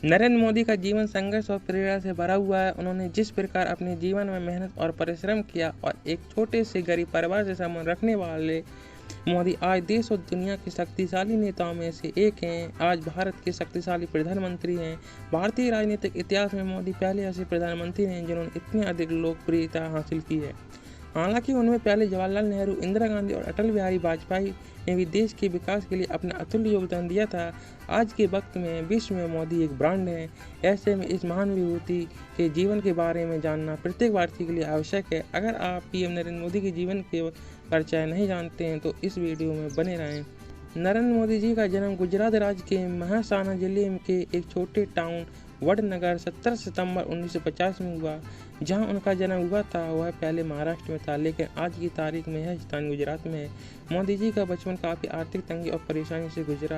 नरेंद्र मोदी का जीवन संघर्ष और प्रेरणा से भरा हुआ है। उन्होंने जिस प्रकार अपने जीवन में मेहनत और परिश्रम किया और एक छोटे से गरीब परिवार से संबंध रखने वाले मोदी आज देश और दुनिया के शक्तिशाली नेताओं में से एक हैं। आज भारत के शक्तिशाली प्रधानमंत्री हैं। भारतीय राजनीतिक इतिहास में मोदी पहले ऐसे प्रधानमंत्री हैं जिन्होंने इतनी अधिक लोकप्रियता हासिल की है। हालांकि उनमें पहले जवाहरलाल नेहरू, इंदिरा गांधी और अटल बिहारी वाजपेयी ने भी देश के विकास के लिए अपना अतुल्य योगदान दिया था। आज के वक्त में विश्व में मोदी एक ब्रांड है। ऐसे में इस महान विभूति के जीवन के बारे में जानना प्रत्येक भारतीय के लिए आवश्यक है। अगर आप पीएम नरेंद्र मोदी के जीवन के परिचय नहीं जानते हैं तो इस वीडियो में बने रहें। नरेंद्र मोदी जी का जन्म गुजरात राज्य के महासाना जिले के एक छोटे टाउन वडनगर 17 सितंबर 1950 में हुआ। जहां उनका जन्म हुआ था वह पहले महाराष्ट्र में था, लेकिन आज की तारीख में यह स्थान गुजरात में है। मोदी जी का बचपन काफ़ी आर्थिक तंगी और परेशानी से गुजरा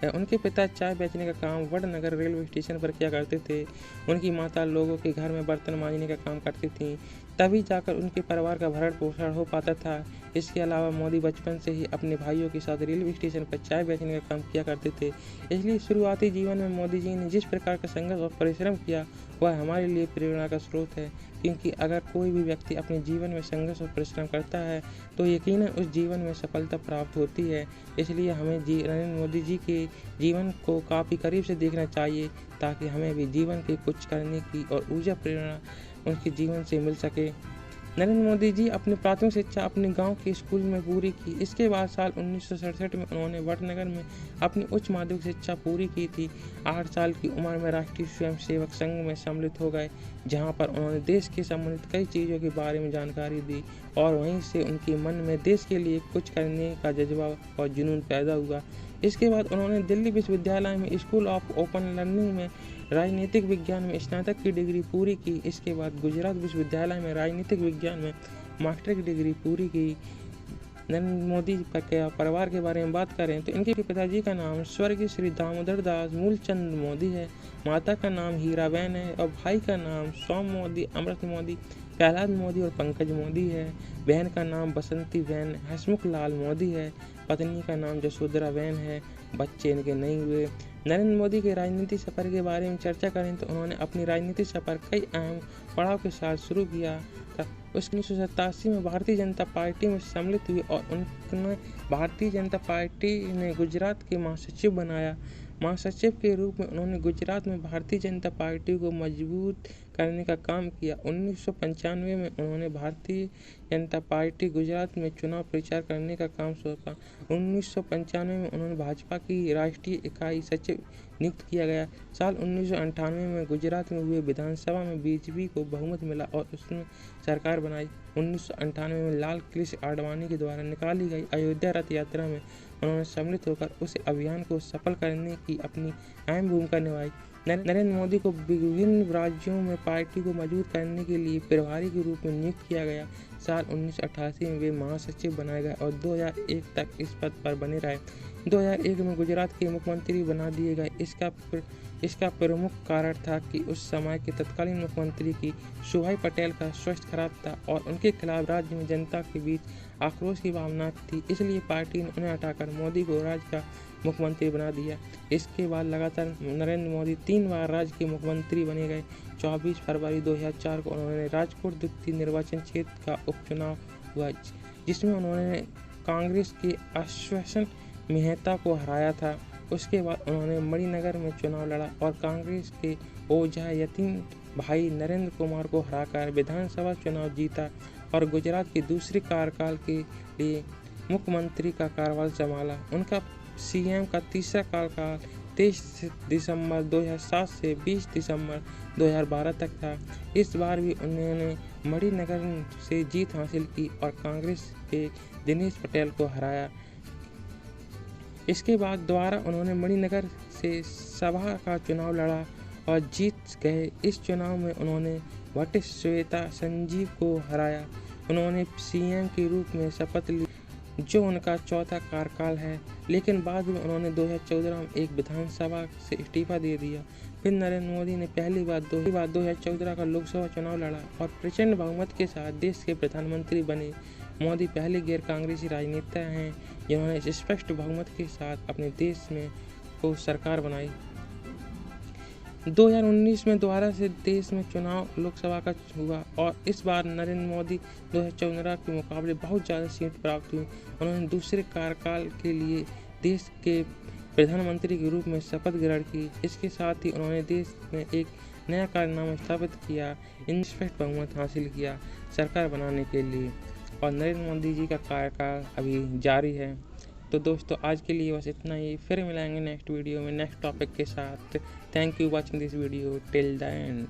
है। उनके पिता चाय बेचने का काम वडनगर रेलवे स्टेशन पर किया करते थे। उनकी माता लोगों के घर में बर्तन मांजने का काम करती थीं। तभी जाकर उनके परिवार का भरण पोषण हो पाता था। इसके अलावा मोदी बचपन से ही अपने भाइयों के साथ रेलवे स्टेशन पर चाय बेचने का काम किया करते थे। इसलिए शुरुआती जीवन में मोदी जी ने जिस प्रकार का संघर्ष और परिश्रम किया वह हमारे लिए प्रेरणा का स्रोत है, क्योंकि अगर कोई भी व्यक्ति अपने जीवन में संघर्ष और परिश्रम करता है तो यकीनन उस जीवन में सफलता प्राप्त होती है। इसलिए हमें नरेंद्र मोदी जी के जीवन को काफ़ी करीब से देखना चाहिए ताकि हमें भी जीवन के कुछ करने की और ऊर्जा प्रेरणा उनके जीवन से मिल सके। नरेंद्र मोदी जी अपनी प्राथमिक शिक्षा अपने गांव के स्कूल में पूरी की। इसके बाद साल 1967 में उन्होंने वडनगर में अपनी उच्च माध्यमिक शिक्षा पूरी की थी। 8 साल की उम्र में राष्ट्रीय स्वयंसेवक संघ में सम्मिलित हो गए, जहां पर उन्होंने देश के संबंधित कई चीज़ों के बारे में जानकारी दी और वहीं से उनके मन में देश के लिए कुछ करने का जज्बा और जुनून पैदा हुआ। इसके बाद उन्होंने दिल्ली विश्वविद्यालय में स्कूल ऑफ ओपन लर्निंग में राजनीतिक विज्ञान में स्नातक की डिग्री पूरी की। इसके बाद गुजरात विश्वविद्यालय में राजनीतिक विज्ञान में मास्टर की डिग्री पूरी की। नरेंद्र मोदी के परिवार के बारे में बात करें तो इनके पिताजी का नाम स्वर्गीय श्री दामोदर दास मूलचंद मोदी है, माता का नाम हीराबेन है और भाई का नाम सोम मोदी, अमृत मोदी, प्रहलाद मोदी और पंकज मोदी है। बहन का नाम बसंती बेन हसमुख लाल मोदी है। पत्नी का नाम जसोधरा बेन है। बच्चे इनके नहीं हुए। नरेंद्र मोदी के राजनीतिक सफर के बारे में चर्चा करें तो उन्होंने अपनी राजनीतिक सफर कई अहम पड़ाव के साथ शुरू किया था। 1987 में भारतीय जनता पार्टी में सम्मिलित हुए और उन्होंने भारतीय जनता पार्टी ने गुजरात के महासचिव बनाया। महासचिव के रूप में उन्होंने गुजरात में भारतीय जनता पार्टी को मजबूत करने का काम किया। 1995 में उन्होंने भारतीय जनता पार्टी गुजरात में चुनाव प्रचार करने का काम सौंपा। 1995 में उन्होंने भाजपा की राष्ट्रीय इकाई सचिव नियुक्त किया गया। साल 1998 में गुजरात में हुए विधानसभा में बीजेपी को बहुमत मिला और उसने सरकार बनाई। 1998 में लाल कृष्ण आडवाणी के द्वारा निकाली गई अयोध्या रथ यात्रा में उन्होंने सम्मिलित होकर उस अभियान को सफल करने की अपनी अहम भूमिका निभाई। नरेंद्र मोदी को विभिन्न राज्यों में पार्टी को मजबूत करने के लिए प्रभारी के रूप में नियुक्त किया गया। साल 1988 में वे महासचिव बनाए गए और 2001 तक इस पद पर बने रहे। 2001 में गुजरात के मुख्यमंत्री बना दिए गए। इसका प्रमुख कारण था कि उस समय के तत्कालीन मुख्यमंत्री की सुभाष पटेल का स्वास्थ्य खराब था और उनके खिलाफ राज्य में जनता के बीच आक्रोश की भावना थी। इसलिए पार्टी ने उन्हें हटाकर मोदी को राज्य का मुख्यमंत्री बना दिया। इसके बाद लगातार नरेंद्र मोदी 3 बार राज्य के मुख्यमंत्री बने गए। 24 फरवरी 2004 को उन्होंने राजकोट द्वितीय निर्वाचन क्षेत्र का उपचुनाव हुआ, जिसमें उन्होंने कांग्रेस के अश्वसन मेहता को हराया था। उसके बाद उन्होंने मणिनगर में चुनाव लड़ा और कांग्रेस के ओझा यतीन भाई नरेंद्र कुमार को हराकर विधानसभा चुनाव जीता और गुजरात के दूसरे कार्यकाल के लिए मुख्यमंत्री का कार्यभार संभाला। उनका सीएम का तीसरा कार्यकाल 23 दिसंबर 2007 से 20 दिसंबर 2012 तक था। इस बार भी उन्होंने मणिनगर से जीत हासिल की और कांग्रेस के दिनेश पटेल को हराया। इसके बाद दोबारा उन्होंने मणिनगर से सभा का चुनाव लड़ा और जीत गए। इस चुनाव में उन्होंने भट्ट श्वेता संजीव को हराया। उन्होंने सीएम के रूप में शपथ ली, जो उनका चौथा कार्यकाल है, लेकिन बाद में उन्होंने 2014 में एक विधानसभा से इस्तीफा दे दिया। फिर नरेंद्र मोदी ने पहली बार 2014 का लोकसभा चुनाव लड़ा और प्रचंड बहुमत के साथ देश के प्रधानमंत्री बने। मोदी पहले गैर कांग्रेसी राजनेता हैं जिन्होंने स्पष्ट बहुमत के साथ अपने देश में को सरकार बनाई। 2019 में दोबारा से देश में चुनाव लोकसभा का हुआ और इस बार नरेंद्र मोदी 2014 के मुकाबले बहुत ज़्यादा सीट प्राप्त हुई। उन्होंने दूसरे कार्यकाल के लिए देश के प्रधानमंत्री के रूप में शपथ ग्रहण की। इसके साथ ही उन्होंने देश में एक नया कारनामा स्थापित किया, स्पष्ट बहुमत हासिल किया सरकार बनाने के लिए, और नरेंद्र मोदी जी का कार्यकाल अभी जारी है। तो दोस्तों आज के लिए बस इतना ही, फिर मिलेंगे नेक्स्ट वीडियो में नेक्स्ट टॉपिक के साथ। Thank you watching this video till the end.